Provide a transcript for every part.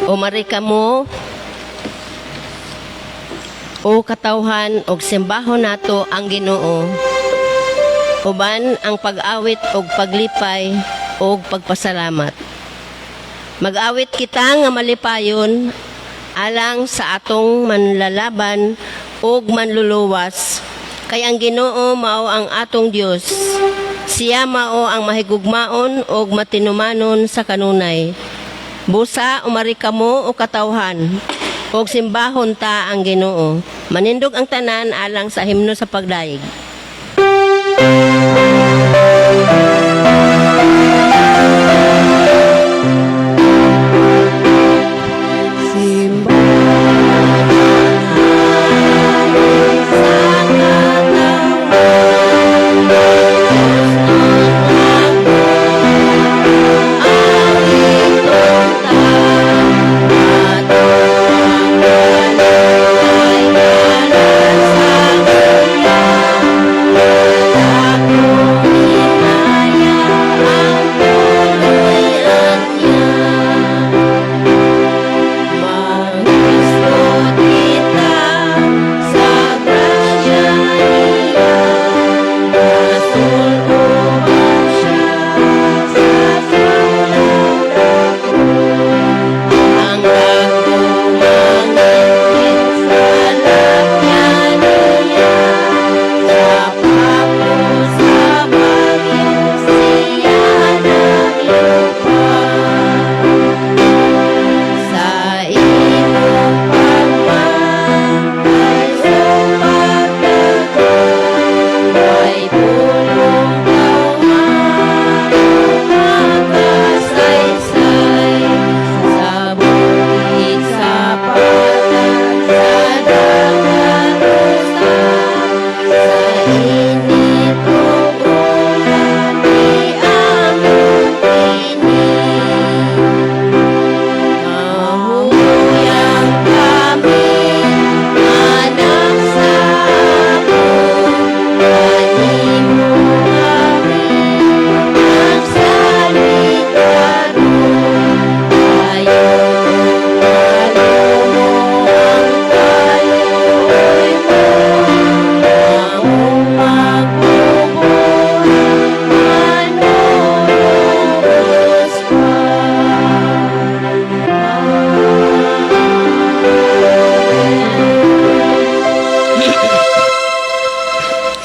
Umari kamo o katawhan og simbahon nato ang Ginoo. Uban ang pag-awit og paglipay og pagpasalamat. Mag-awit kita nga malipayon alang sa atong manlalaban og manluluwas. Kay ang Ginoo mao ang atong Dios. Siya mao ang mahigugmaon og matinumanon sa kanunay. Busa umari kamo o katawhan og simbahon ta ang Ginoo. Manindog ang tanan alang sa himno sa pagdaig.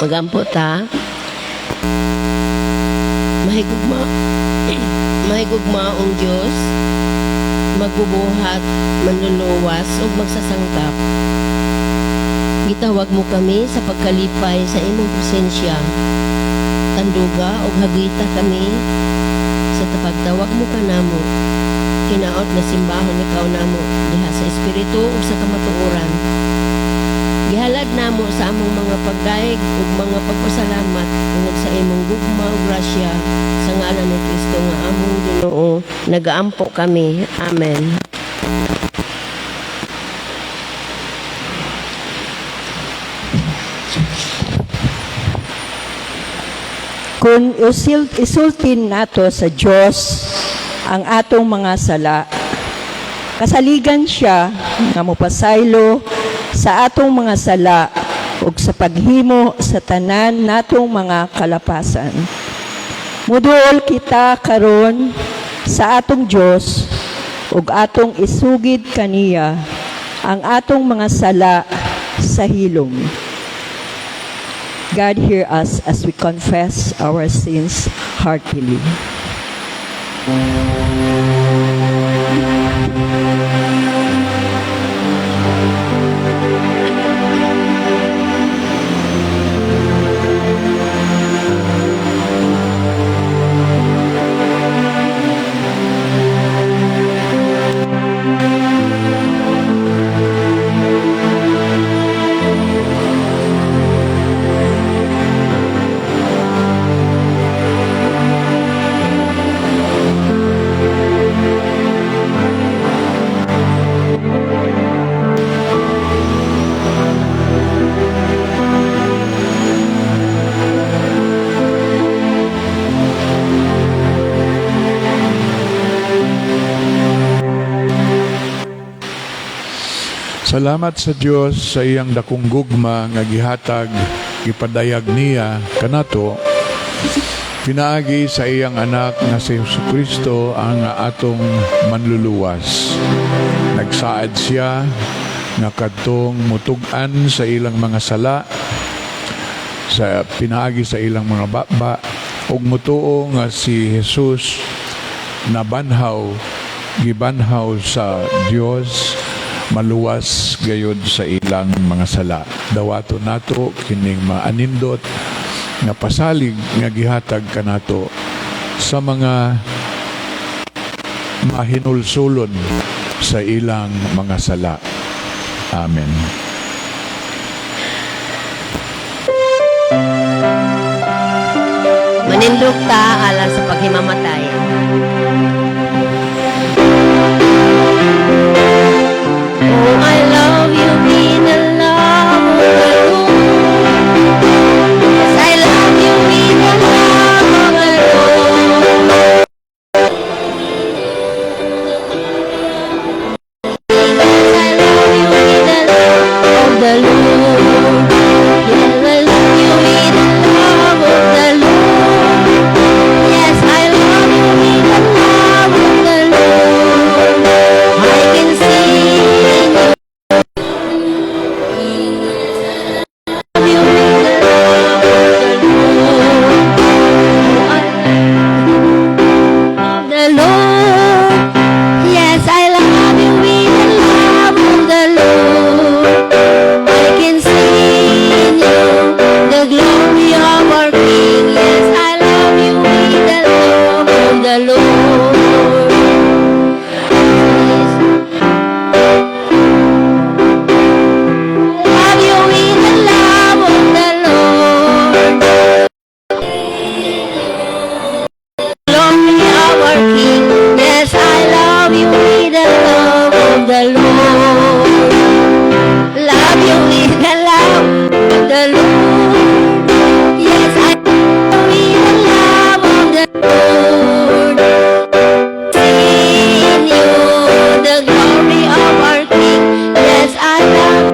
Magampo ta. Mahigugmaong Diyos, magbubuhat, manluluwas, ug magsasangkap. Gitawag mo kami sa pagkalipay sa imong presensya. Tanduga ug hagita kami sa pagtawag mo kanamo. Kinaot na simbahon ikaw namo diha sa espiritu ug sa kamatuoran. Gihalad namo sa among mga pagdaig ug mga pagpasalamat tungod sa imong gugma ug grasya sa ngalan ni Kristo nga among Ginoo. Nagaampo kami. Amen. Kung isultin nato sa Dios ang atong mga sala, kasaligan siya nga mopasaylo sa atong mga sala ug sa paghimo sa tanan natong mga kalapasan. Muduol kita karon sa atong Dios ug atong isugid kaniya ang atong mga sala sa hilom. God, hear us as we confess our sins heartily. Salamat sa Dios sa iyang dakong gugma nga gihatag gipadayag niya kanato pinaagi sa iyang anak nga si Jesucristo ang atong manluluwas. Nagsaad siya nga kadtong mutug-an sa ilang mga sala sa pinaagi sa ilang mga baba ug mutuo nga si Jesus gibanhaw sa Dios maluwas gayud sa ilang mga sala. Dawato nato kining maanindot nga pasalig nga gihatag kanato sa mga mahinulsulon sa ilang mga sala. Amen. Manindog ta alang sa paghimamatay. Oh, I love you, be the love of the Lord. Yes, I love you, be the love of the Lord. Yes, I love you, be the love of the Lord. Yes, I love you, be the love of the Lord. Yes, I love you, be the love of the Lord. I can sing you. Love you, be the love of the Lord. Of the Lord. Yes, I love you, be the love of the Lord. I can sing you the glory of our King. Yes, I love you, be the love of the Lord. Love you, be the love of the Lord. Glory of our King. Yes, I love you, be the love of the Lord. Love you, be the love of the Lord. Yes, I love you, be the love of the Lord. Sing you the glory of our King. Yes, I love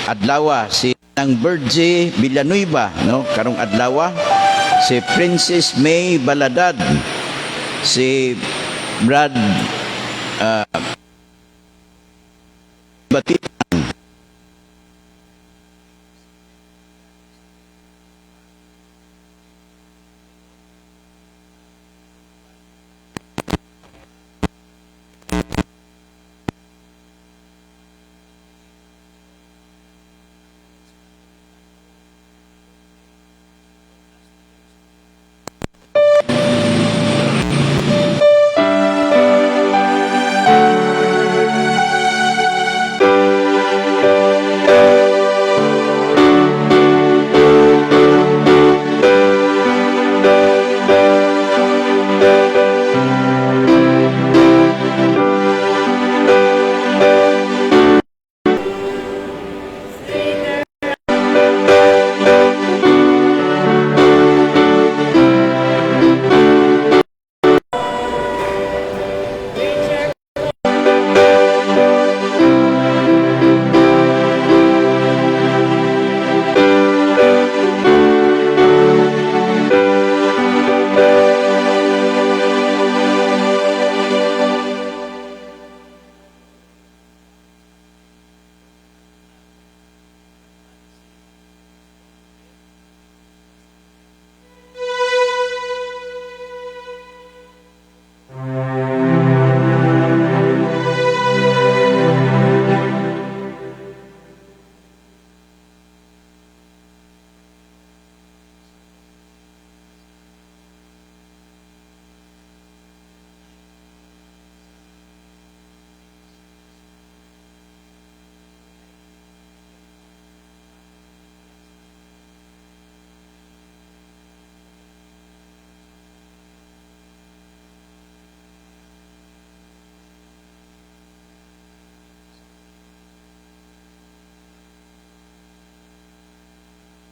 adlaw si Nang Berge Villanueva, no, karong adlaw, si Princess May Baladad, si Brad Batit,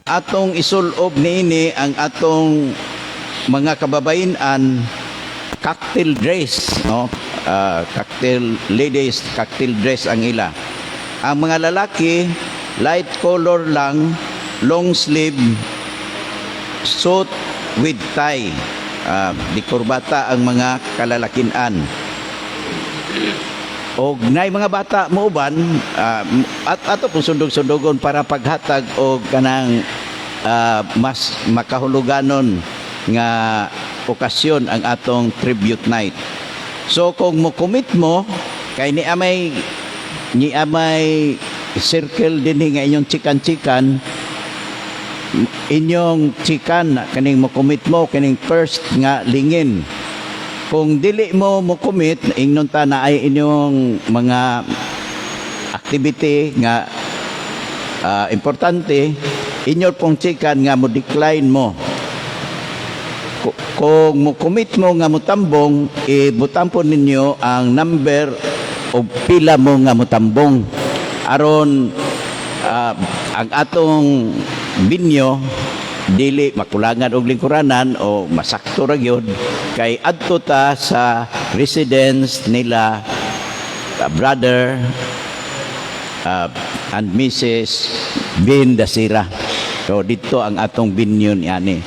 atong isulob niini ang atong mga kababayan cocktail dress, no, cocktail ladies cocktail dress ang ila. Ang mga lalaki light color lang, long sleeve suit with tie, di kurbata ang mga kalalakian. Og nay mga bata mo uban, at ato pong sundog-sundogon para paghatag og kanang mas makahuluganon nga okasyon ang atong tribute night. So kung mo commit mo kay ni amay circle din nga inyong chikan-chikan, inyong chikan kaning mo commit mo kaning first nga lingin. Kung dili mo commit, ingnon ta na ay inyong mga activity nga importante, inyo pong chikan nga mo decline mo. Kung mo commit mo nga mo tambong, ibutampon ninyo ang number o pila mo nga mo tambong. Aron ang atong binyo dili makulangan og lingkuranan o masakto ra gyud kay adto ta sa residence nila brother and Mrs. Bin Dasira. So dito ang atong binyo niani.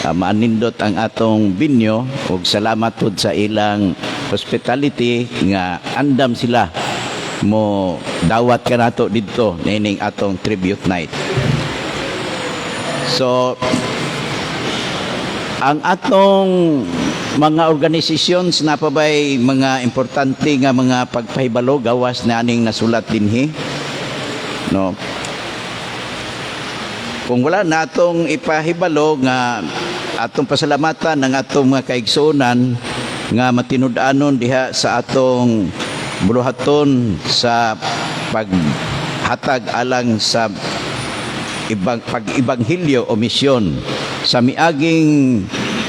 Maanindot ang atong binyo ug salamat pud sa ilang hospitality nga andam sila mo dawat kanato dito nining atong tribute night. So, ang atong mga organisasyon na pabay mga importante nga mga pagpahibalo gawas na aning nasulat dinhi. No. Kung wala na atong ipahibalo nga atong pasalamatan ng atong mga kaigsuonan nga matinud-anon diha sa atong buluhaton sa paghatag alang sa pag-ibanghilyo o misyon sa miaging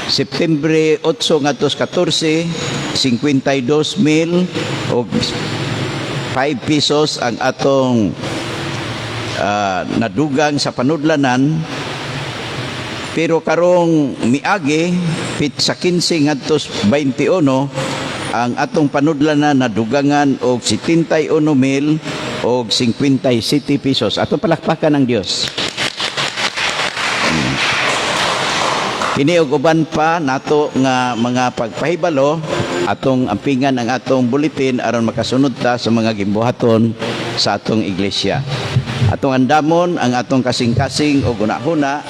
Septembre 8 ngadto 14, 52,000 o 5 pesos ang atong nadugang sa panudlanan. Pero karong miagi pit sa 15 ngadto 21 ang atong panudlanan nadugangan og 71,000 og 57 pesos. Atong palakpakan ng Dios. Kini og uban pa nato nga mga pagpahibalo atong ampingan ang atong bulletin aron makasunod ta sa mga gimbuhaton sa atong iglesia. Atong andamon ang atong kasing-kasing o gunahuna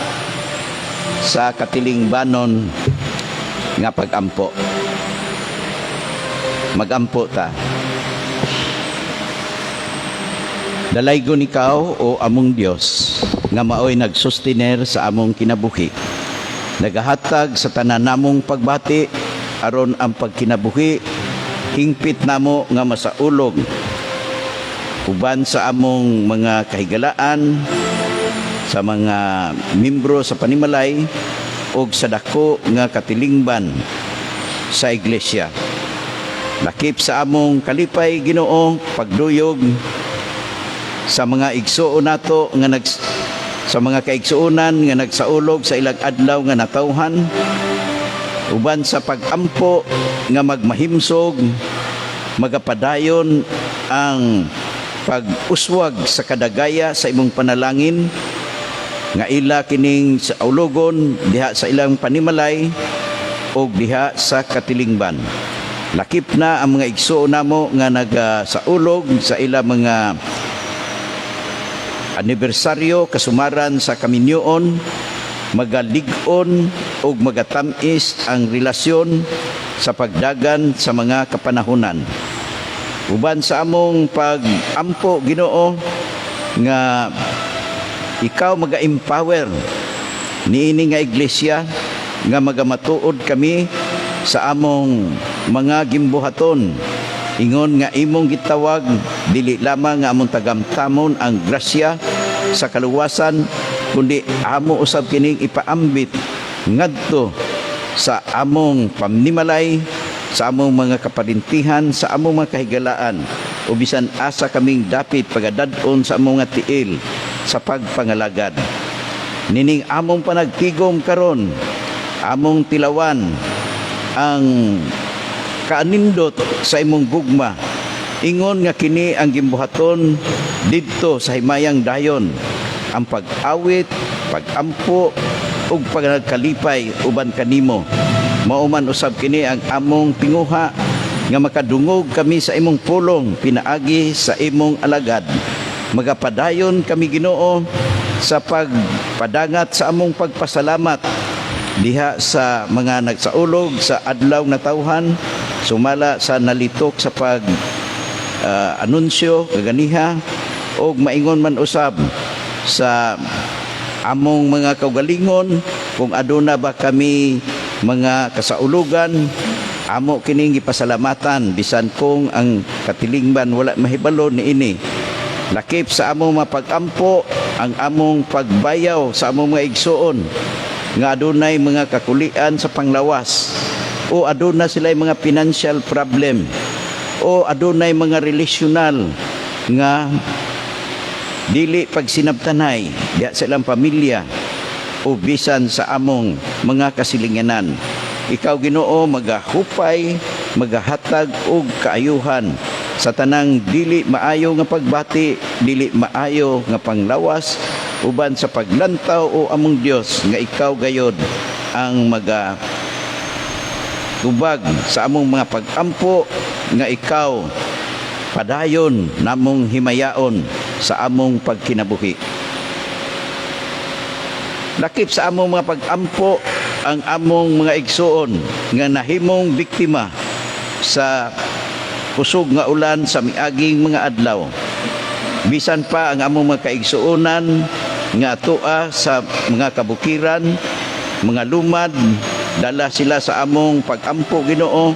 sa katilingbanon nga pagampo. Magampo ta. Dalaygon ikaw o among Dios nga maoy nagsustener sa among kinabuhi. Nagahatag sa tanan namong pagbati aron ang pagkinabuhi hingpit namo nga masaulog uban sa among mga kahigalaan sa mga membro sa panimalay ug sa dako nga katilingban sa iglesia. Lakip sa among kalipay Ginoo pagduyog sa mga igsuon nato nga sa mga kaigsuonan nga nagsaulog sa ilang adlaw nga natawhan uban sa pagampo nga magmahimsog magapadayon ang pag-uswag sa kadagaya sa imong panalangin nga ila kining sa ulogon diha sa ilang panimalay o diha sa katilingban. Lakip na ang mga igsuon namo nga nagasaulog sa ilang mga anibersaryo kasumaran sa kaminyoon, magalig-on o magatamis ang relasyon sa pagdagan sa mga kapanahunan. Uban sa among pag-ampo Ginoo nga ikaw maga-empower niini nga iglesia nga magamatuod kami sa among mga gimbuhaton. Ingon nga imong gitawag dili lamang nga among tagamtamon ang grasya sa kaluwasan kundi amo usab kining ipaambit ngadto sa among pamnimalay, sa among mga kaparintihan, sa among mga kahigalaan o bisan asa kaming dapit pagadad-on sa among nga tiil sa pagpangalagad. Nining among panagtigom karon, among tilawan ang kaanindot sa imong gugma. Ingon nga kini ang gimbuhaton didto sa himayang dayon, ang pag-awit, pag-ampo ug pagkalipay uban kanimo. Mauman usab kini ang among tinguha nga makadungog kami sa imong pulong pinaagi sa imong alagad. Magapadayon kami Ginoo sa pagpadangat sa among pagpasalamat diha sa mga nagsaulog sa adlaw na tawhan, sumala sa nalitok sa pag anunsyo kaganiha og maingon man usab sa among mga kaugalingon kung aduna ba kami mga kasaulugan, amo kining gipasalamatan bisan kung ang katilingban wala mahibalo niini. Lakip sa among mapag-ampo ang among pagbayaw sa among mga igsuon nga adunay mga kakulian sa panglawas o aduna sila mga financial problem o adunay mga relasyonal nga dili pagsinabtanay diha sa ilang pamilya o bisan sa among mga kasilinganan. Ikaw Ginoo magahupay, magahatag og kaayuhan sa tanang dili maayo nga pagbati, dili maayo nga panglawas uban sa paglantaw o among Dios nga ikaw gayod ang tubag sa among mga pag-ampo nga ikaw padayon namong himayaon sa among pagkinabuhi. Lakip sa among mga pag-ampo ang among mga igsuon nga nahimong biktima sa kusog nga ulan sa miaging mga adlaw. Bisan pa ang among mga kaigsuonan nga tua sa mga kabukiran, mga lumad, dala sila sa among pag-ampo Ginoo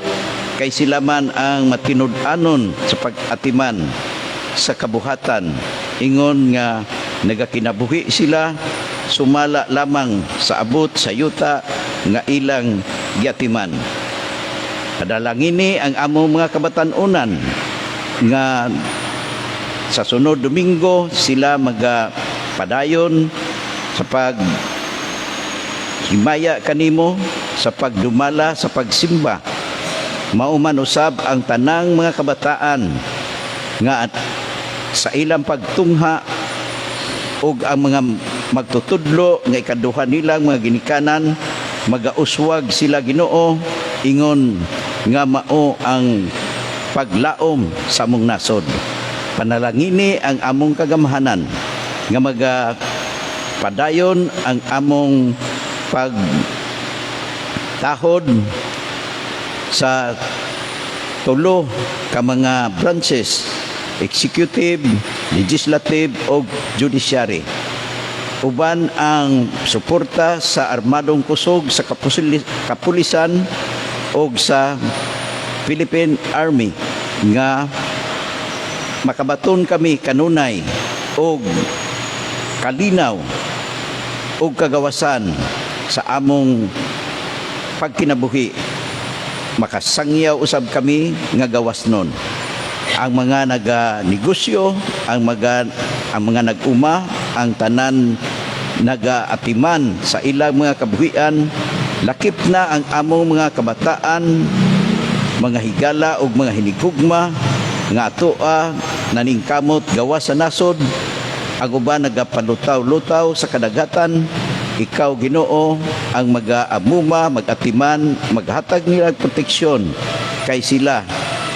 kay sila man ang matinud-anon sa pag-atiman sa kabuhatan. Ingon nga nagakinabuhi sila sumala lamang sa abot sa yuta nga ilang giatiman. Kadalangini ang among mga kabatan-unan nga sa sunod Domingo sila magapadayon sa himaya kanimo sa pagdumala sa pagsimba. Mauman usab ang tanang mga kabataan nga sa ilang pagtungha ug ang mga magtutudlo nga ikaduha nilang mga ginikanan magauswag sila Ginoo ingon nga mao ang paglaom sa among nasod. Panalangini ang among kagamahanan nga padayon ang among pagtahod sa tulo ka mga branches, executive, legislative o judiciary. Uban ang suporta sa armadong kusog sa kapulisan o sa Philippine Army nga makabaton kami kanunay o kalinaw o kagawasan sa among pagkinabuhi. Makasangyaw usab kami nga gawas nun. Ang mga naga-negosyo, ang mga nag-uma, ang tanan naga-atiman sa ilang mga kabuhian, lakip na ang among mga kabataan, mga higala o mga hinigugma, nga atoa naningkamot gawas sa nasod, ang uban nagapalutaw-lutaw sa kadagatan. Ikaw Ginoo ang mag-aamuma, mag-atiman, maghatag nila proteksyon kay sila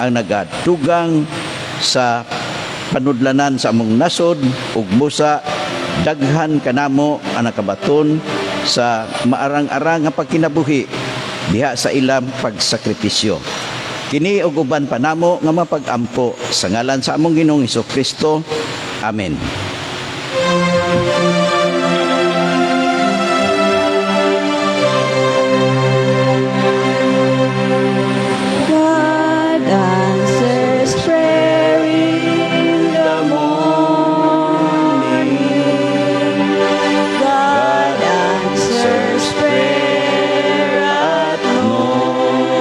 ang nagadugang sa panudlanan sa among nasod ug busa daghan kanamo ang nakabaton sa maarang-arang nga pagkinabuhi diha sa ilang pagsakripisyo. Kini ug uban pa namo nga mapag-ampo sa ngalan sa among Ginoong Hesukristo. Amen. God answers prayer in the morning. God answers prayer at noon.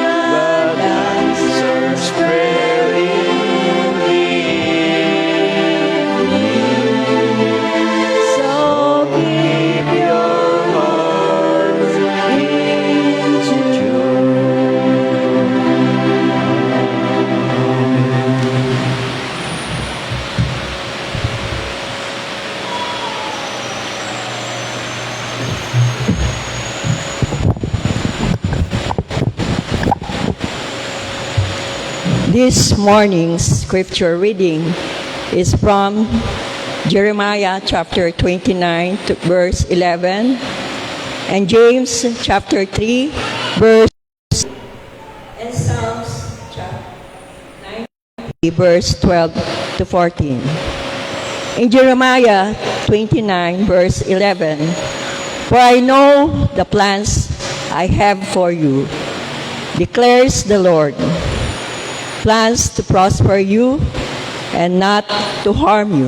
God answers prayer in the evening. So keep your hearts in tune. This morning's scripture reading is from Jeremiah chapter 29 to verse 11 and James chapter 3 verse and Psalms chapter 90 verse 12 to 14. In Jeremiah 29 verse 11, for I know the plans I have for you, declares the Lord, plans to prosper you and not to harm you,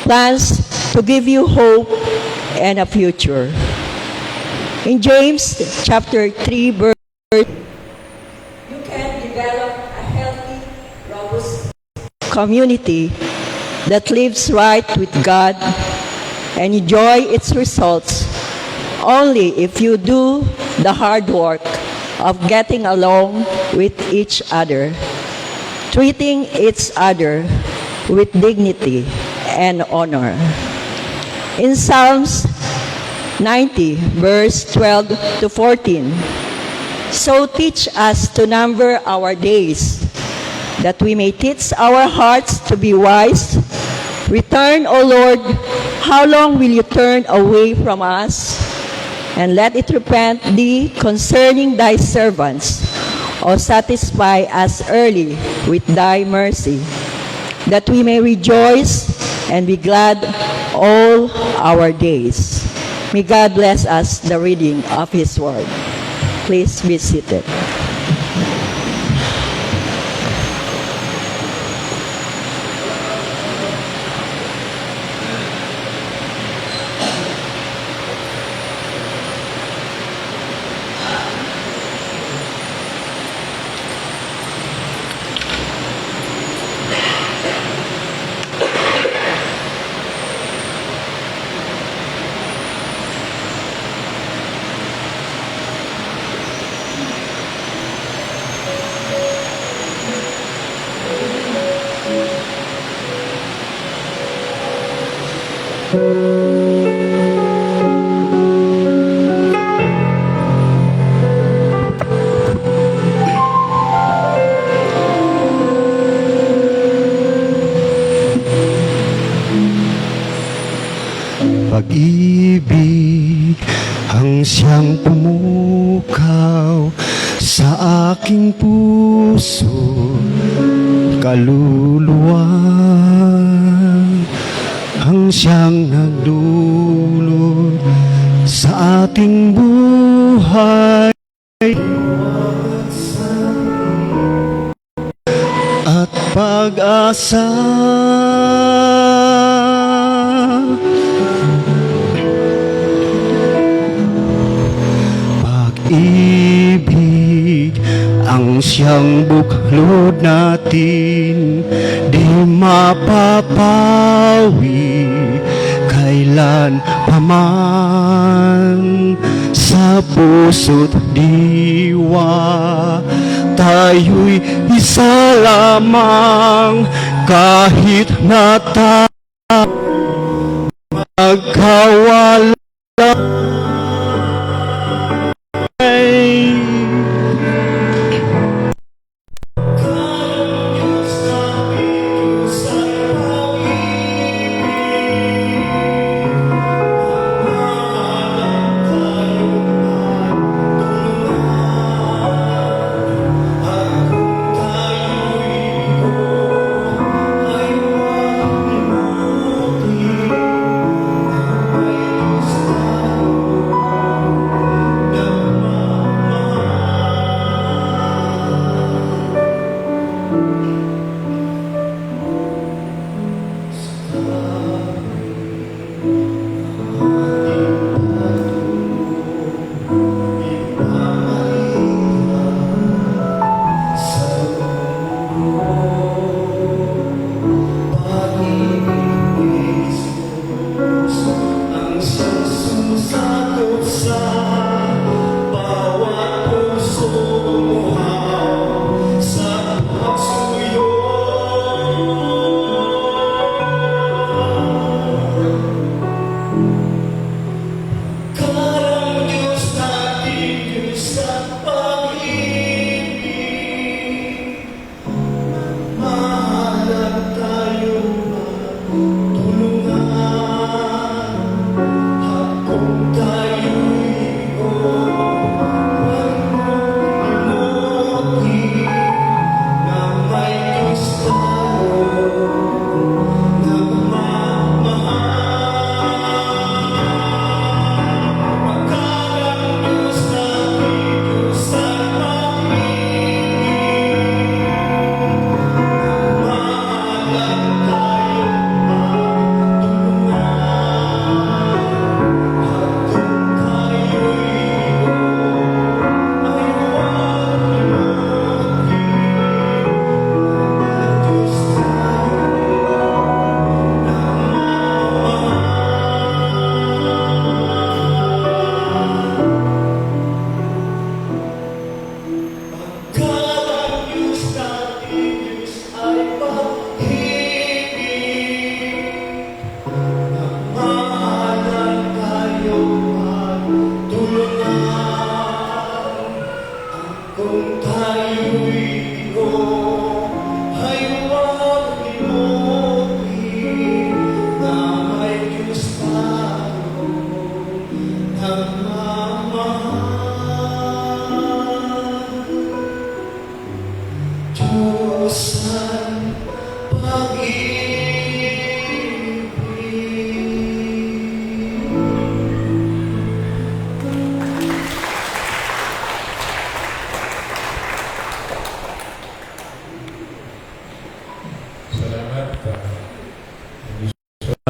plans to give you hope and a future. In James chapter 3 verse, you can develop a healthy, robust community that lives right with God and enjoy its results only if you do the hard work of getting along with each other, treating each other with dignity and honor. In Psalms 90, verse 12 to 14, so teach us to number our days, that we may teach our hearts to be wise. Return, O Lord, how long will you turn away from us? And let it repent thee concerning thy servants, or satisfy us early with thy mercy, that we may rejoice and be glad all our days. May God bless us the reading of his word. Please be seated. Pag-ibig ang siyang pumukaw sa aking puso, kaluluwa ang siyang nagdulot sa ating buhay at pag-asa. Pag-ibig ang siyang buklod natin, di mapapawi kailan paman. Sa puso't diwa tayo'y isa lamang, kahit na tayo magkawala.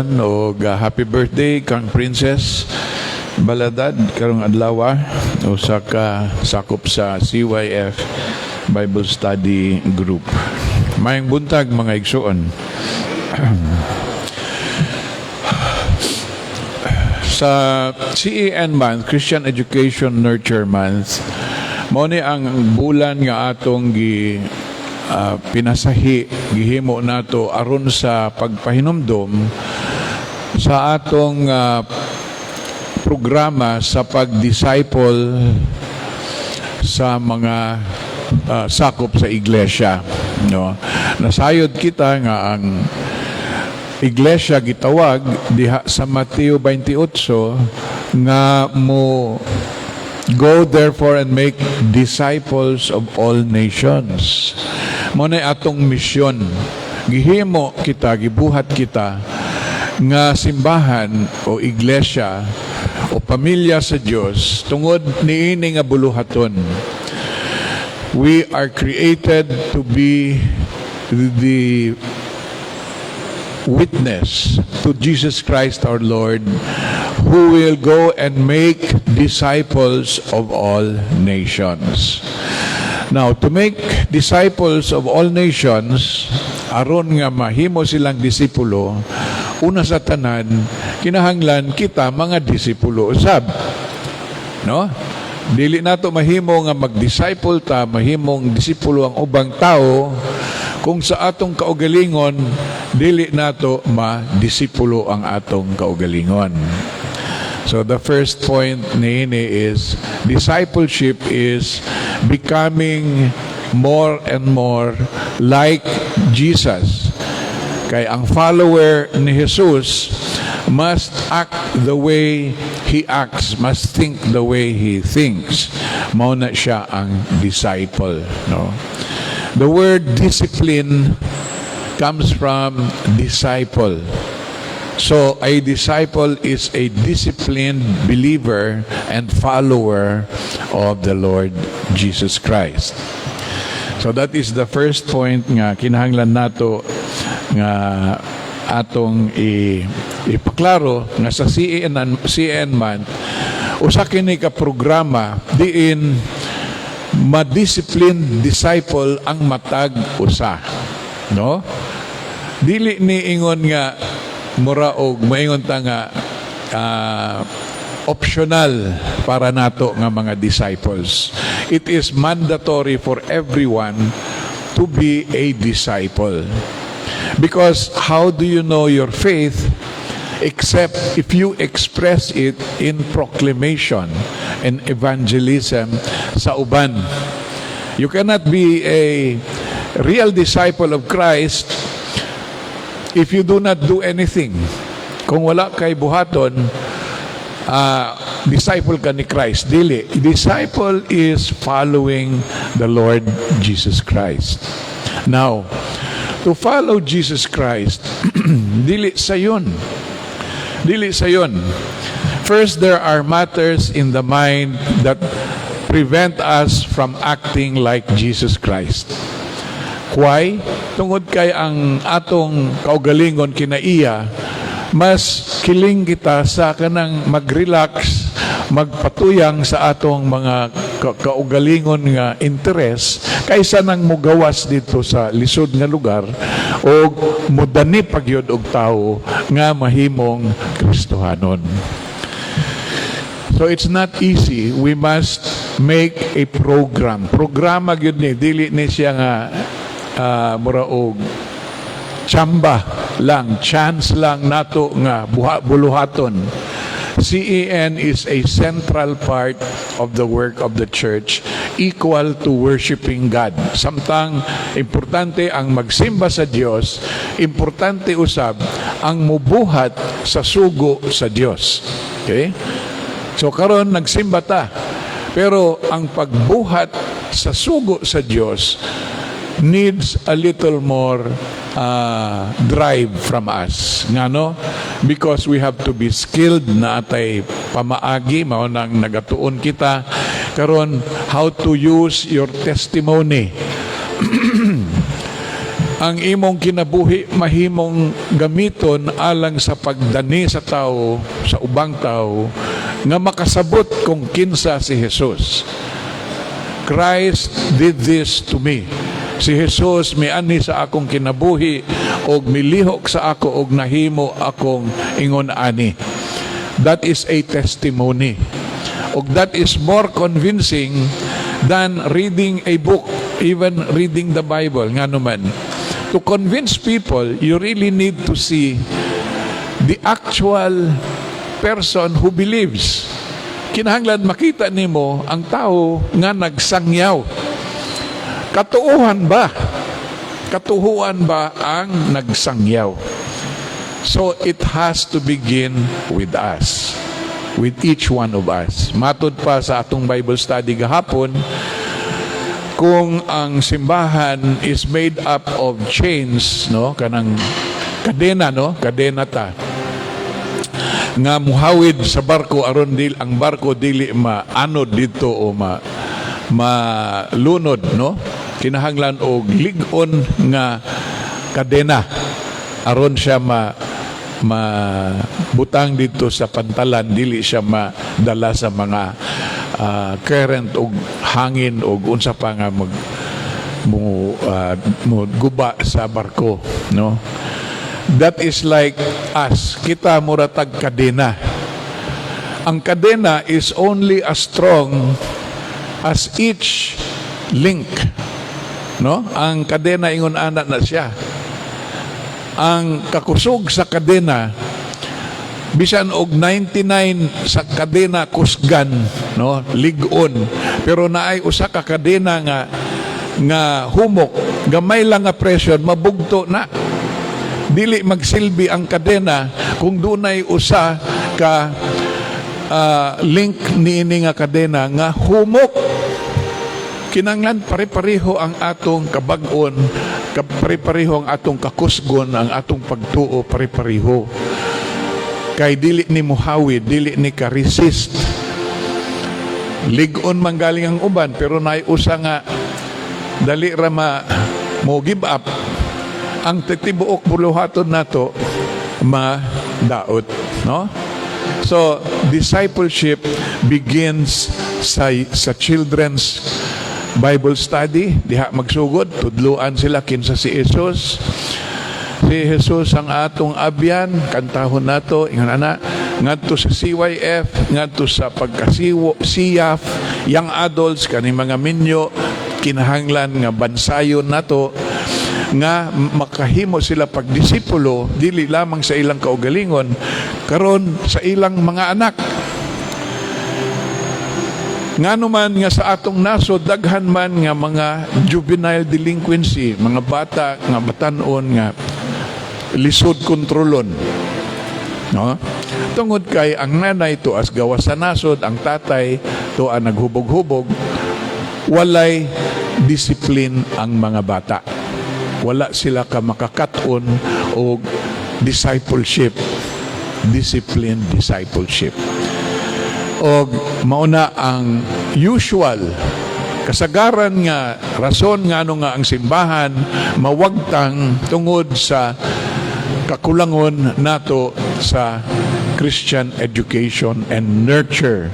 O happy birthday kang Princess Baladad karong adlaw o sa sakop sa CYF Bible Study Group. Mayang buntag mga igsoon. Sa CEN month, Christian Education Nurture Month, mao ni ang bulan nga atong pinasahi gihimo nato aron sa pagpahinumdom sa atong programa sa pag-disciple sa mga sakop sa iglesia, no? Nasayod kita nga ang iglesia gitawag diha sa Mateo 28 nga mo go therefore and make disciples of all nations. Mo na atong misyon. Gihimo kita, gibuhat kita nga simbahan o iglesia o pamilya sa Dios tungod niini nga buluhaton. We are created to be the witness to Jesus Christ our Lord, who will go and make disciples of all nations. Now, to make disciples of all nations, aron nga mahimo silang disipulo, una sa tanan, kinahanglan kita mga disipulo usab. No? Dili nato mahimo nga mag-disciple ta, mahimong disipulo ang ubang tao, kung sa atong kaugalingon, dili nato ma-disipulo ang atong kaugalingon. So the first point niini is discipleship is becoming more and more like Jesus. Kay ang follower ni Jesus must act the way He acts, must think the way He thinks. Mao na siya ang disciple, no? The word discipline comes from disciple. So, a disciple is a disciplined believer and follower of the Lord Jesus Christ. So, that is the first point nga kinahanglan nato nga atong ipaklaro nga sa CN man usa kini ka programa diin ma-disciplined disciple ang matag usa, no? Dili ni ingon nga mura og moingon ta nga optional para nato nga mga disciples. It is mandatory for everyone to be a disciple. Because how do you know your faith except if you express it in proclamation and evangelism sa uban? You cannot be a real disciple of Christ if you do not do anything. Kung wala kay buhaton, disciple ka ni Christ. Dili. Disciple is following the Lord Jesus Christ. Now, to follow Jesus Christ, dili sayon. Dili sayon. First, there are matters in the mind that prevent us from acting like Jesus Christ. Why? Tungod kay ang atong kaugalingon kinaiya, mas kiling kita sa kanang mag-relax, magpatuyang sa atong mga kaugalingon nga interes kaysa nang mugawas dito sa lisod nga lugar o mudani pagyod og tao nga mahimong Kristohanon. So it's not easy. We must make a program. Programa gyud ni, dili ni siya nga muraog chamba lang, chance lang nato nga buluhaton. CEN is a central part of the work of the church, equal to worshiping God. Samtang importante ang magsimba sa Dios, importante usab ang mubuhat sa sugo sa Dios. Okay? So karon nagsimba ta, pero ang pagbuhat sa sugo sa Dios needs a little more drive from us. Ngano? Because we have to be skilled na atay pamaagi, mao nang nagatuon kita karon how to use your testimony. Ang imong kinabuhi mahimong gamiton alang sa pagdani sa tao, sa ubang tao nga makasabot kung kinsa si Jesus. Christ did this to me. Si Jesus miani sa akong kinabuhi og milihok sa ako og nahimo akong ingon ani. That is a testimony. Og that is more convincing than reading a book, even reading the Bible. Ngano man, to convince people, you really need to see the actual person who believes. Kinahanglan makita nimo ang tao nga nagsangyaw. Katuuhan ba? Katuhuan ba ang nagsangyaw? So it has to begin with us, with each one of us. Matod pa sa atong Bible study gahapon, kung ang simbahan is made up of chains, no, kanang kadena, no, kadena ta, nga muhawid sa barko aron ang barko dili maanod dito o malunod, no, kinahanglan og lig-on nga kadena aron siya butang dito sa pantalan, dili siya madala sa mga current o hangin o unsa pa nga guba sa barko, no. That is like us. Kita muratag kadena. Ang kadena is only as strong as each link, no. Ang kadena ingon ana na siya. Ang kakusog sa kadena, bisan og 99 sa kadena kusgan, no, lig-on, pero naay usa ka kadena nga humok, gamay lang nga pressure, mabugto na. Dili magsilbi ang kadena kung dunay usa ka link niini nga kadena nga humok. Kinanglan pare-pareho ang atong kabag-on, pare-pareho ang atong kakusgon, ang atong pagtuo pare-pareho. Kay dili ni muhawid, dili ni ka-resist. Lig-on man galing ang uban, pero naay usa nga dali ra mo give up. Ang titibuok buluhaton nato madaot, no? So discipleship begins sa children's Bible study. Diha magsugod, tudluan sila kinsa si Jesus. Si Jesus ang atong abyan, kantahon nato, ingon ana, ngadto sa CYF, ngadto sa pagkasiyaf, young adults, kani mga minyo, kinahanglan nga bansayon nato, nga makahimo sila pagdisipulo, dili lamang sa ilang kaugalingon, karon sa ilang mga anak. Ngano man nga sa atong nasod, daghan man nga mga juvenile delinquency, mga bata nga batanon nga lisod kontrolon, no? Tungod kay ang nanay tuas gawas sa nasod, ang tatay tuwa naghubog-hubog, walay discipline ang mga bata. Wala sila ka makakaton o discipleship, discipline discipleship. O mauna ang usual kasagaran nga rason ngano nga ang simbahan mawagtang tungod sa kakulangon nato sa Christian education and nurture.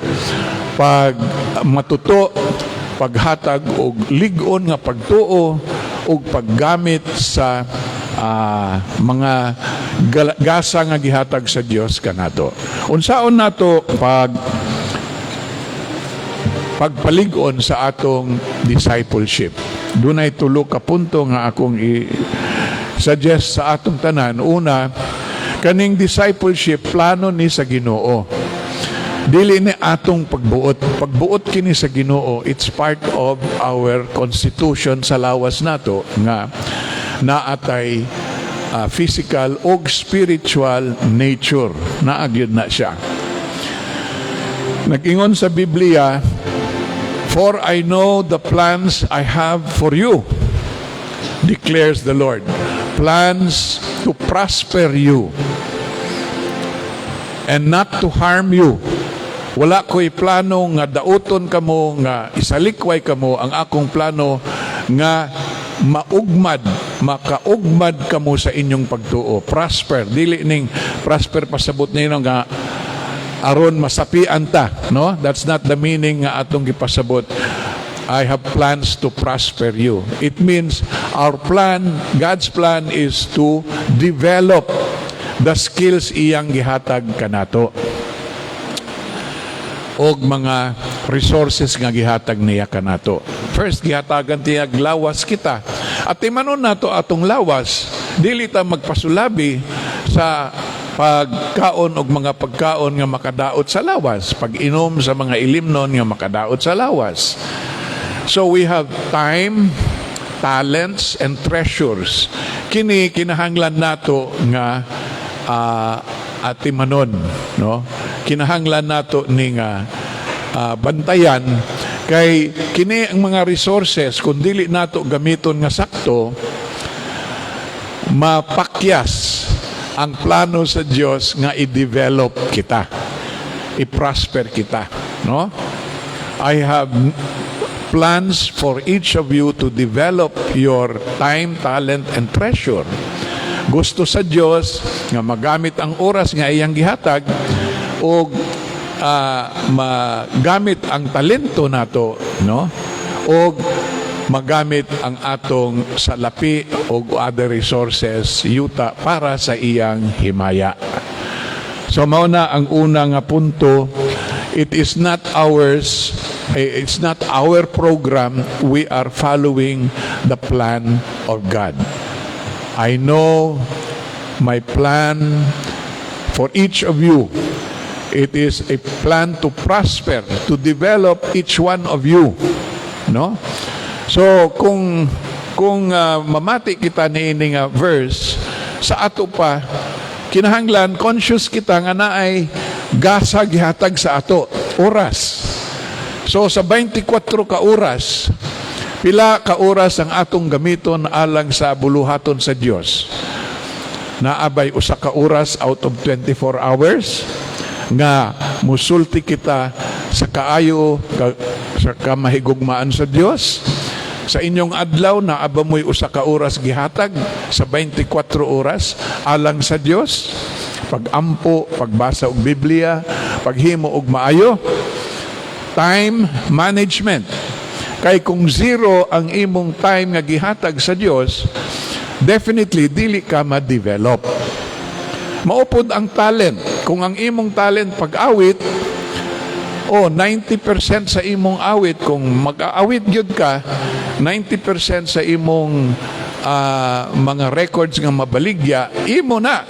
Pag matuto, paghatag og lig-on nga pagtuo og paggamit sa mga gasa nga gihatag sa Dios kanato. Unsaon nato pagpalig-on sa atong discipleship. Dunay tulo ka punto nga akong i-suggest sa atong tanan. Una, kaning discipleship plano ni sa Ginoo. Dili ni atong pagbuot. Pagbuot kini sa Ginoo, it's part of our constitution sa lawas nato nga naatay physical o spiritual nature. Naagyod na siya. Nag-ingon sa Biblia, "For I know the plans I have for you," declares the Lord. Plans to prosper you and not to harm you. Wala ko'y plano nga dauton kamo, nga isalikway kamo. Ang akong plano nga makaugmad kamo sa inyong pagtuo. Prosper. Dili ning prosper pasabot ninyo nga aron masapian ta, no? That's not the meaning nga atong gipasabot. I have plans to prosper you. It means our plan, God's plan is to develop the skills iyang gihatag kanato og mga resources nga gihatag niya kanato. First, gihatagan tiyag lawas kita. At imanon nato atong lawas, dili ta magpasulabi sa pagkaon og mga pagkaon nga makadaot sa lawas, pag-inom sa mga ilimnon nga makadaot sa lawas. So we have time, talents, and treasures. Kini kinahanglan nato nga atimanon, no? Kinahanglan nato ni nga bantayan kay kini ang mga resources kung dili nato gamiton nga sakto, mapakyas ang plano sa Dios nga i-develop kita, i-prosper kita, no? I have plans for each of you to develop your time, talent, and treasure. Gusto sa Dios nga magamit ang oras nga iyang gihatag o magamit ang talento nato, no? O magamit ang atong salapi o other resources yuta para sa iyang himaya. So mao na ang una nga punto. It is not ours. It's not our program. We are following the plan of God. I know my plan for each of you. It is a plan to prosper, to develop each one of you, no? So kung mamati kita niini nga verse sa ato pa, kinahanglan conscious kita nga naay gasa gihatag sa ato oras. So sa 24 ka oras, pila ka oras ang atong gamiton alang sa buluhaton sa Dios? Naabay usa ka oras out of 24 hours nga musulti kita sa kaayo sa kamahigugmaan sa Dios. Sa inyong adlaw na aba mo'y usa ka oras gihatag sa 24 oras alang sa Dios, pagampo, pagbasa og Biblia, paghimo og maayo, time management. Kay kung zero ang imong time nga gihatag sa Dios, definitely dili ka ma-develop. Maupod ang talent. Kung ang imong talent pag-awit, 90% sa imong awit, kung mag-aawit gyud ka, 90% sa imong mga records nga mabaligya, imo na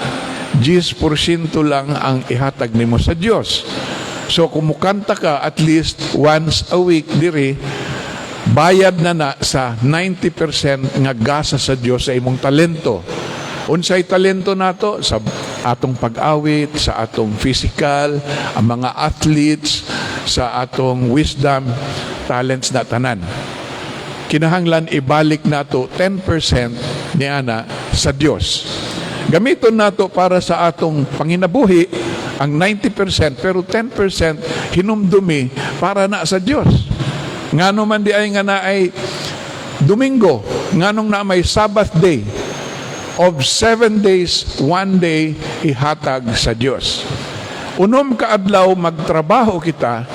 10% lang ang ihatag nimo sa Dios. So kumukanta ka at least once a week diri, bayad na sa 90% nga gasa sa Dios sa imong talento. Unsay talento nato? Sa atong pag-awit, sa atong physical, ang mga athletes, sa atong wisdom, talents na tanan. Kinahanglan ibalik nato 10% niana sa Dios. Gamiton nato para sa atong panginabuhi ang 90%, pero 10% hinumdumi para na sa Dios. Ngano man di ay nga na ay Domingo, nganong na may Sabbath day, of 7 days, 1 day ihatag sa Dios. Unom ka adlaw magtrabaho kita,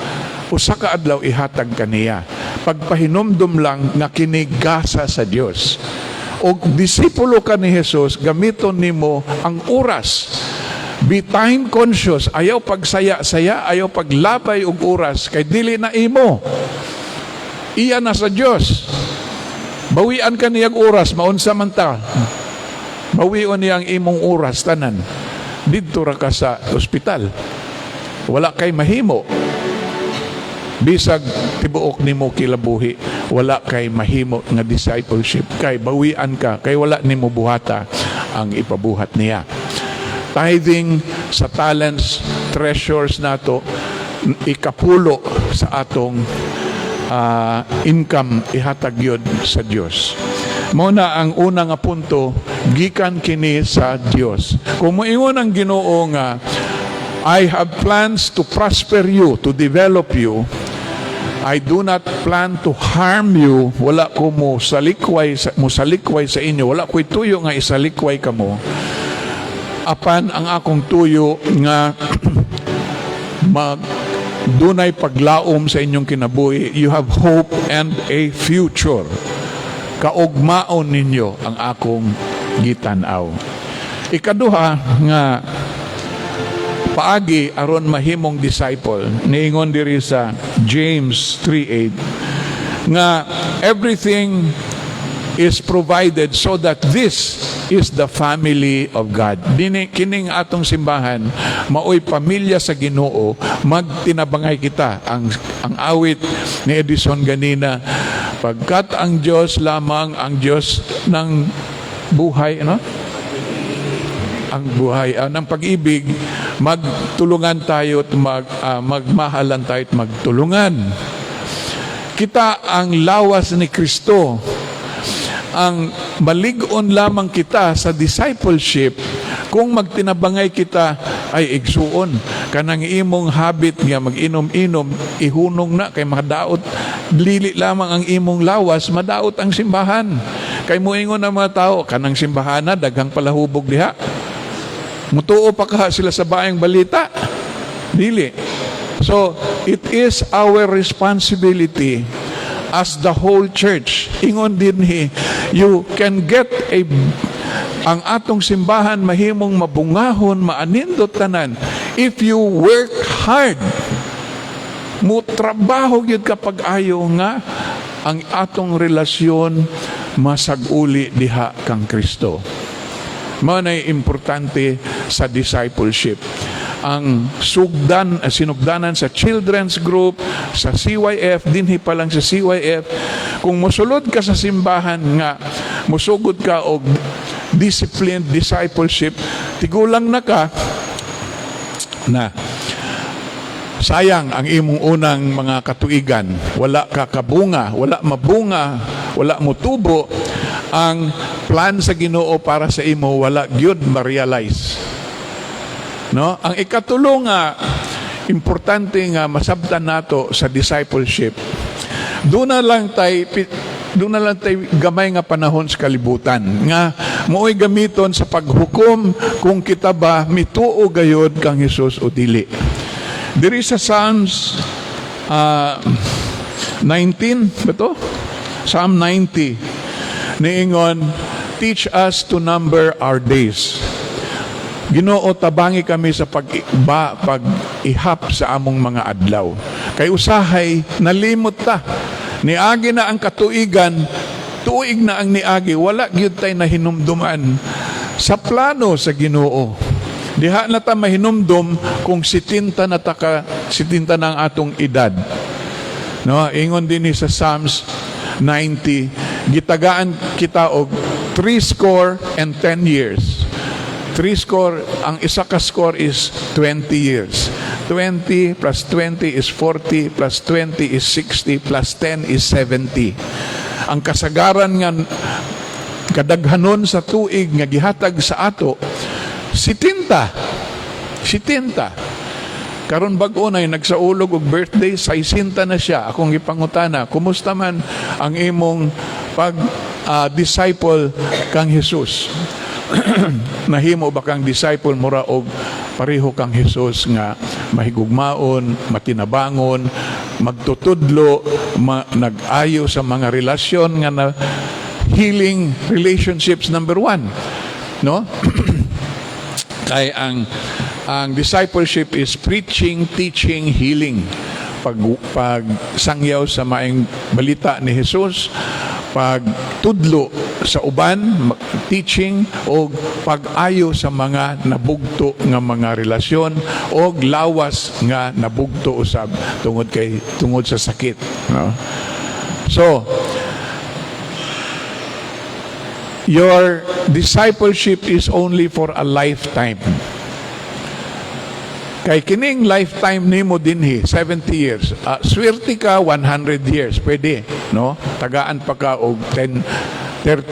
usa ka adlaw ihatag kaniya. Pagpahinumdum lang nga kinigasa sa Dios. O disipulo ka ni Jesus, gamiton nimo ang oras. Be time conscious, ayaw pagsaya-saya, ayaw paglabay og oras kay dili na imo. Iya na sa Dios. Bawian ka niyang oras, maunsa man ta. Bawion niyang imong oras tanan. Didto ra ka sa ospital. Wala kay mahimo. Bisag tibuok nimo kilabuhi, wala kay mahimo nga discipleship. Kay bawian ka, kay wala nimo buhata ang ipabuhat niya. Tithing sa talents, treasures nato, ikapulo sa atong income ihatag yun sa Dios. Muna ang una nga punto, gikan kini sa Dios. Kung moingon ang Ginoo nga, I have plans to prosper you, to develop you. I do not plan to harm you. Wala ko mo salikway sa inyo. Wala ko'y tuyo nga isalikway ka mo. Apan ang akong tuyo nga dunay paglaom sa inyong kinabuhi. You have hope and a future. Kaugmaon ninyo ang akong gitanaw. Ikaduha nga paagi aron mahimong disciple, niingon diri sa James 3:8 nga everything is provided so that this is the family of God. Kining atong simbahan, maoy pamilya sa Ginoo, magtinabangay kita. Ang awit ni Edison ganina, pagkat ang Diyos lamang ang Diyos ng buhay, ano? Ang buhay ng pag-ibig, magtulungan tayo at magmahalan tayo at magtulungan. Kita ang lawas ni Kristo. Ang malig-on lamang kita sa discipleship kung magtinabangay kita ay igsuon. Kanang imong habit nga mag-inom-inom, ihunong na kay madaot. Lili lamang ang imong lawas, madaot ang simbahan. Kay muingon ng mga tao, kanang simbahan na, daghang palahubog diha. Mutuo pa ka sila sa baeng balita. Dili. So, it is our responsibility as the whole church. Ingon din you can get ang atong simbahan mahimong mabungahon, maanindot tanan if you work hard. Mutrabaho gyud kapag ayo nga ang atong relasyon masag-uli diha kang Kristo. Mao nay importante sa discipleship. Ang sinugdanan sa children's group, sa CYF, dinhi pa lang sa CYF, kung musulod ka sa simbahan nga, musugod ka og disciplined discipleship, tigulang na ka na sayang ang imong unang mga katuigan. Wala ka kabunga, wala mabunga, wala motubo. Ang plan sa Ginoo para sa imo, wala gyud ma-realize. No? Ang ikatulo nga, importante nga masabtan nato sa discipleship. Doon na lang tay gamay nga panahon sa kalibutan nga mooy gamiton sa paghukom kung kita ba mituo gayod kang Hesus o dili. Diri sa Psalms 19, beto? Psalm 90 niingon, teach us to number our days. Ginoo, tabangi kami sa pag-ihap sa among mga adlaw. Kay usahay, nalimot ta. Niagi na ang katuigan, tuig na ang niagi, wala gyud tay na hinumduman sa plano sa Ginoo. Diha na ta mahinumdum kung 70 na ang atong edad. No, ingon din sa Psalms 90, gitagaan kita og 70 and 10 years. 70, ang isa ka score is 20 years. 20 plus 20 is 40, plus 20 is 60, plus 10 is 70. Ang kasagaran nga kadaghanon sa tuig nga gihatag sa ato, 70. Karon bag-o nay nagsaulog og birthday, 60 na siya. Akong gipangutana, kumusta man ang imong disciple kang Hesus? Nahimo ba kang disciple mura og pareho kang Hesus nga mahigugmaon, matinabangon, magtutudlo, nag-ayo sa mga relasyon nga na healing relationships number 1, no? Kay ang discipleship is preaching, teaching, healing. Pagsangyaw sa maayong balita ni Hesus, pagtudlo sa uban, teaching, o pag-ayo sa mga nabugto nga mga relasyon o lawas nga nabugto usab tungod sa sakit. No? So, your discipleship is only for a lifetime. Kay kining lifetime nimo dinhi 70 years. Swerte ka 100 years, pwede, no? Tagaan pa ka og 30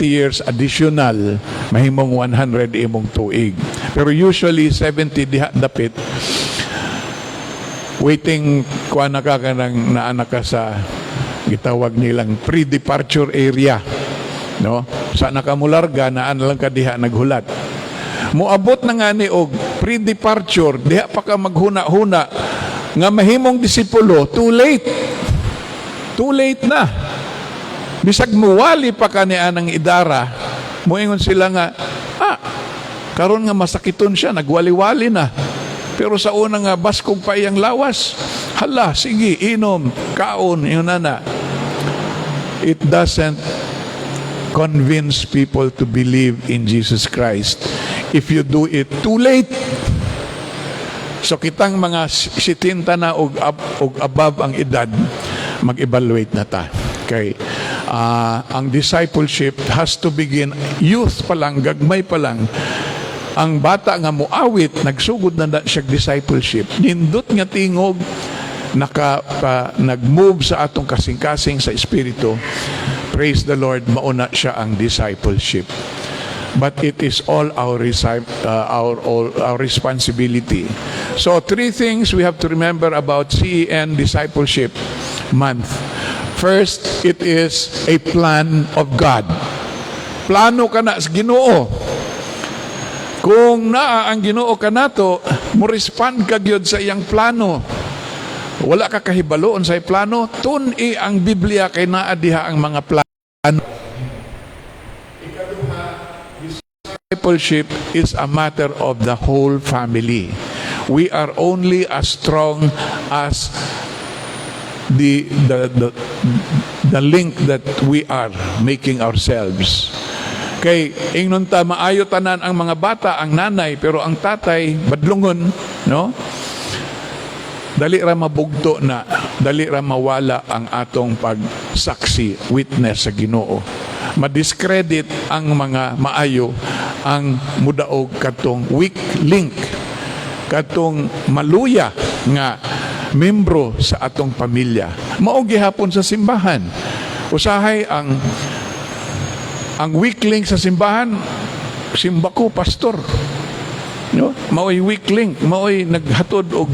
years additional, mahimong 100 imong tuig. Pero usually 70 diha dapit. Waiting kuan ka kanang naanak ka sa gitawag nilang pre-departure area, no? Sa nakamularga naan lang ka diha naghulat. Moabot na nga ni og pre-departure, diha pa ka maghuna-huna nga mahimong disipulo, too late. Too late na. Bisag muwali pa ka ni anang idara, moingon sila nga, karon nga masakiton siya, nagwali-wali na. Pero sa una nga, baskog pa iyang lawas. Hala, sige, inom, kaon, yun na. It doesn't convince people to believe in Jesus Christ. If you do it too late, so kitang mga 70 na og above ang edad, mag-evaluate na ta. Okay. Ang discipleship has to begin youth pa lang, gagmay pa lang. Ang bata nga muawit, nagsugod na siya discipleship. Nindot nga tingog, nag-move sa atong kasing-kasing sa Espiritu. Praise the Lord, mauna siya ang discipleship. But it is all our responsibility. So 3 things we have to remember about CEN Discipleship Month. First, it is a plan of God. Plano ka na sa Ginoo. Kung naa ang Ginoo ka nato, mo respond ka gyud sa iyang plano. Wala ka kahibaloon sa plano, tun-i ang Biblia kay naa diha ang mga plano. Discipleship is a matter of the whole family. We are only as strong as the link that we are making ourselves. Kay ingnon ta maayo tanan ang mga bata, ang nanay, pero ang tatay badlungon, no? Dali ra mabugto na, dali ra mawala ang atong pagsaksi, witness sa Ginoo. Madiscredit ang mga maayo, ang mudaog katong weak link, katong maluya nga membro sa atong pamilya. Mao gihapon sa simbahan. Usahay ang weak link sa simbahan, simba ko pastor. No? Mao'y weak link, mao'y naghatod og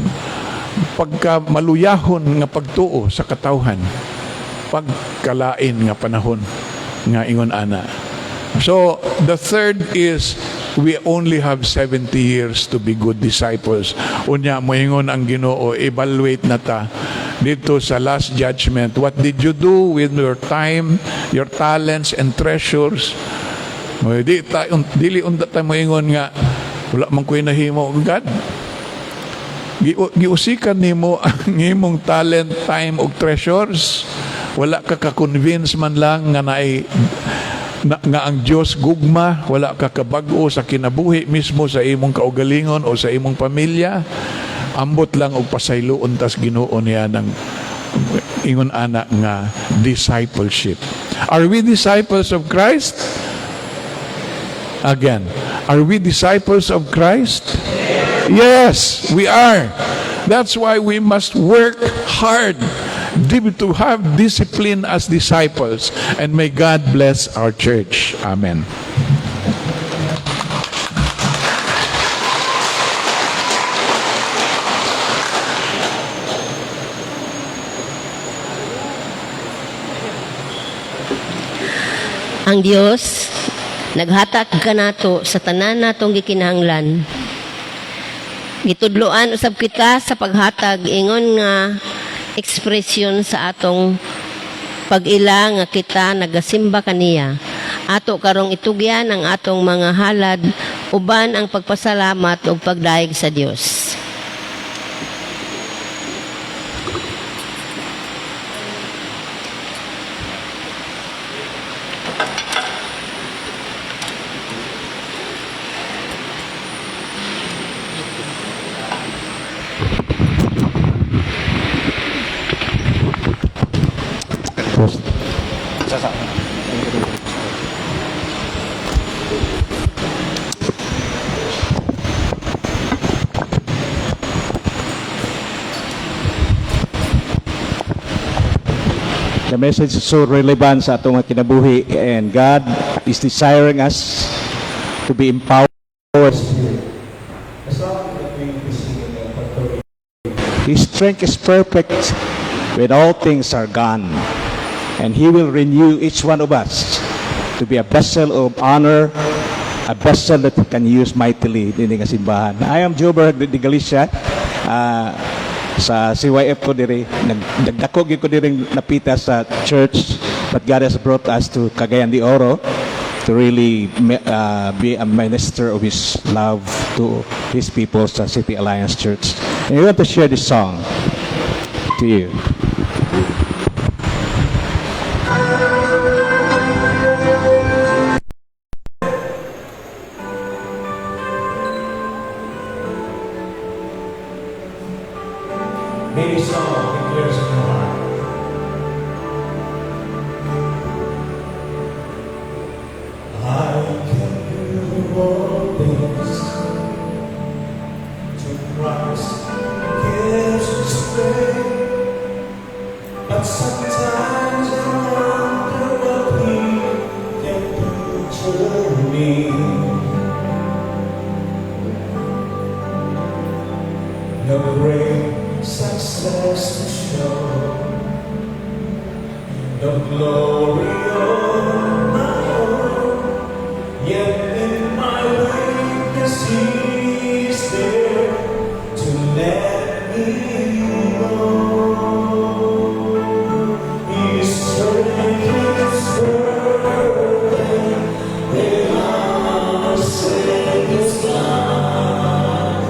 pagkamaluyahon nga pagtuo sa katawhan, pagkalain nga panahon nga ingon ana. So the third is we only have 70 years to be good disciples. Unya moingon ang Ginoo, evaluate na ta dito sa last judgment. What did you do with your time, your talents and treasures? Dili unta ta moingon nga wala man ko'y nahimo. God, giusikan nimo ang imong talent, time ug treasures. Wala ka ka-convince man lang nga nga ang Diyos gugma, wala ka kabag-o sa kinabuhi mismo sa imong kaugalingon o sa imong pamilya. Ambot lang og pasayloon tas Ginoo niya ng ingon ana nga discipleship. Are we disciples of Christ? Again, are we disciples of Christ? Yes, we are. That's why we must work hard to have discipline as disciples. And may God bless our church. Amen. Ang Dios naghatag kanato sa tanan natong gikinahanglan. Gitudloan usab kita sa paghatag ingon nga ekspresyon sa atong pag-ila nga kita nagasimba kaniya. Ato karong itugyan ang atong mga halad uban ang pagpasalamat ug pagdaig sa Dios. The message is so relevant sa atong kinabuhi, and God is desiring us to be empowered. His strength is perfect when all things are gone, and He will renew each one of us to be a vessel of honor, a vessel that He can use mightily din nga simbahan. I am Jober de Galicia. Sa CYF ko diri, nagdako gyud ko diri napita sa church, but God has brought us to Cagayan de Oro to really be a minister of His love to His people sa City Alliance Church. And we want to share this song to you. Any song declares in your heart. I can do all things to Christ gives me strength, but sometimes I wonder what He can do to me. No great success to show, no glory of my own, yet in my weakness He is there to let me know. His strength is perfect when our Savior's God.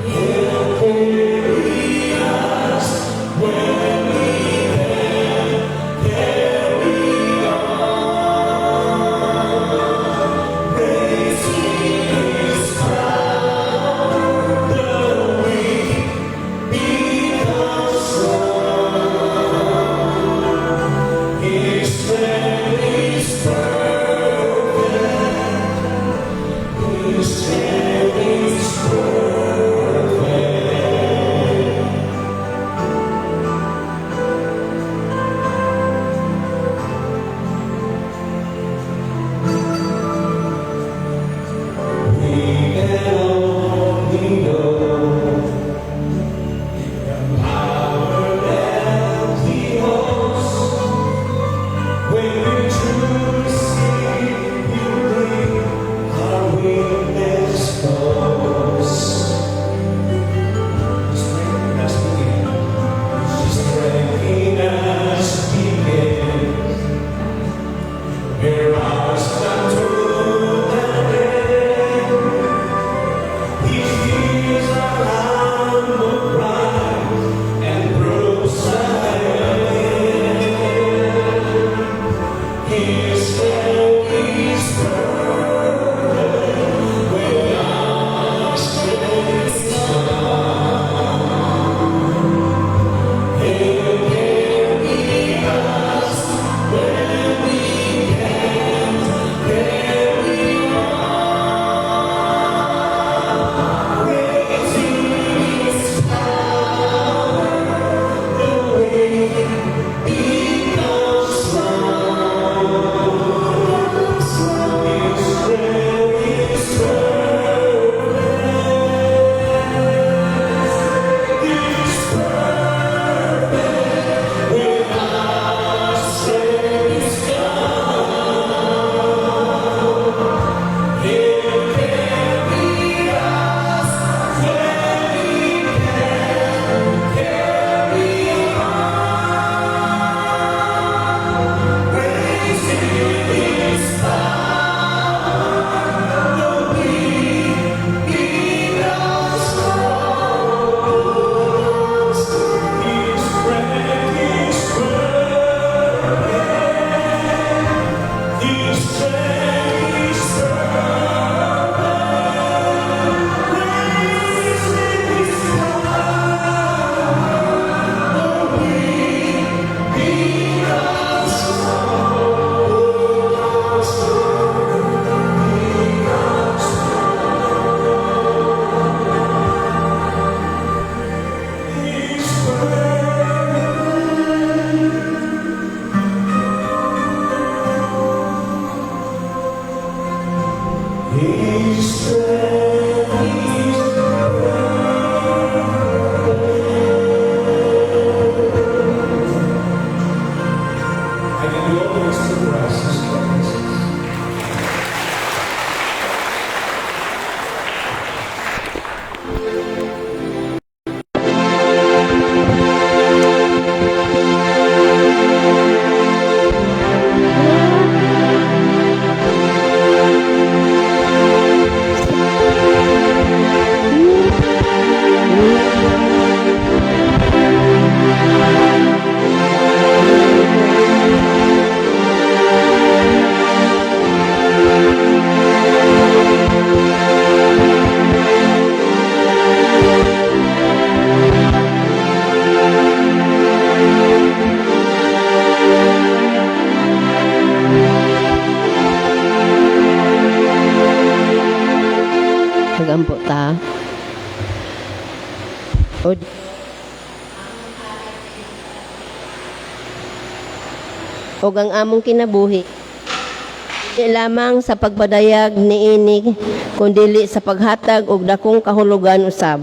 He'll carry us when we can carry on. Praising His power, the weak become strong. His strength is perfect. His strength is perfect. We can only know the power that He holds when we truly see Him bring our weakness close. Strengthen us again. Strengthen us again. We're ours not to the end. He feels our humble pride and proves His strength is perfect when our strength is gone. He'll carry us when we can't carry on. Praising His power, the weak become strong. His strength is perfect. His perfect when our strength is gone. He'll carry us when we can't carry on. Praising His power, the weak become strong. His strength is perfect. His strength is perfect. Praising His power, the weak become I can do all things through Christ who strengthens us. magampo ta. Og ang among kinabuhi di lamang sa pagpadayag niini kundili sa paghatag og dakong kahulugan usab.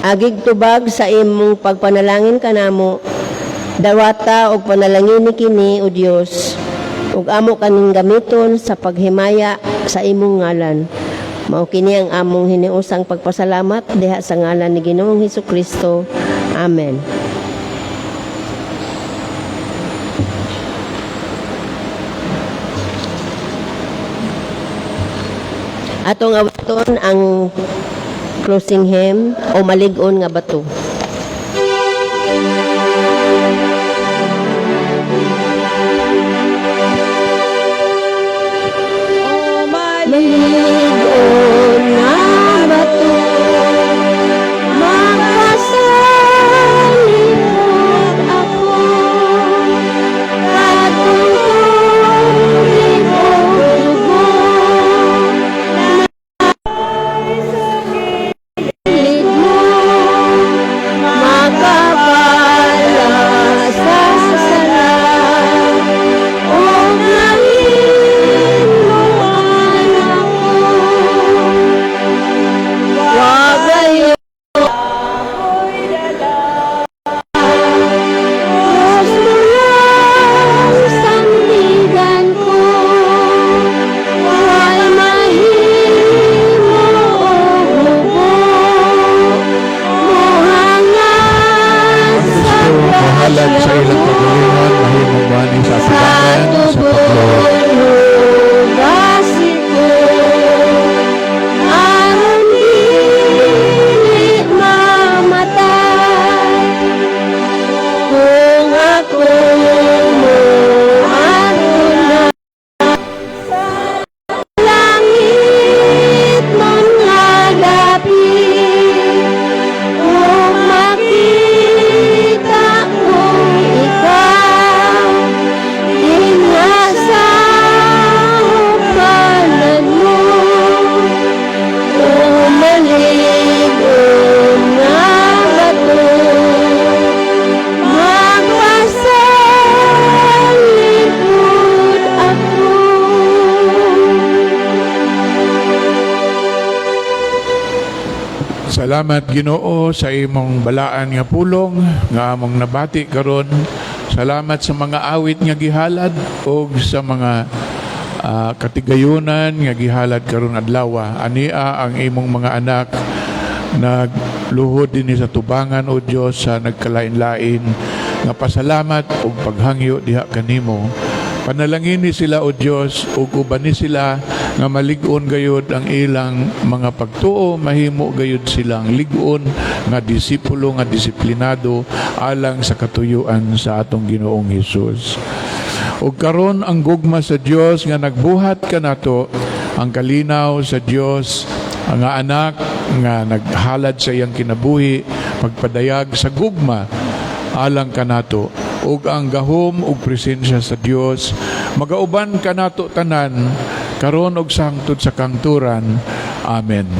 Agig tubag sa imong pagpanalangin kanamo, dawata og panalangin ni kini o Dios ug amo kaning gamiton sa paghimaya sa imong ngalan. Mao kini ang among hiniusang pagpasalamat diha sa ngalan ni Ginoong Hesukristo. Amen. Atong awaton ang closing hymn o malig-on nga bato. Malig-on nga bato, makasalimot ako, katungtong dugo. Halad sa ilang pagalingon, mahimong bani sa atibangan, sa pagluhod. Salamat Ginoo sa imong balaan nga pulong nga among nabati karon. Salamat sa mga awit nga gihalad o sa mga katigayunan nga gihalad karon adlaw. Ania ang imong mga anak nagluhod dinhi sa tubangan o Dios sa nagkalain-lain nga pasalamat ug paghangyo diha kanimo. Panalangin ni sila o Dios ug uban ni sila nga malig-on gayud ang ilang mga pagtuo, mahimo gayud silang lig-on nga disipulo nga disiplinado alang sa katuyuan sa atong Ginoong Hesus. Ug karon ang gugma sa Dios nga nagbuhat kanato, ang kalinaw sa Dios ang anak nga naghalad sa iyang kinabuhi, pagpadayag sa gugma alang kanato, ug ang gahom ug presensya sa Dios magauban kanato tanan karon og sa hangtod sa kangturan. Amen.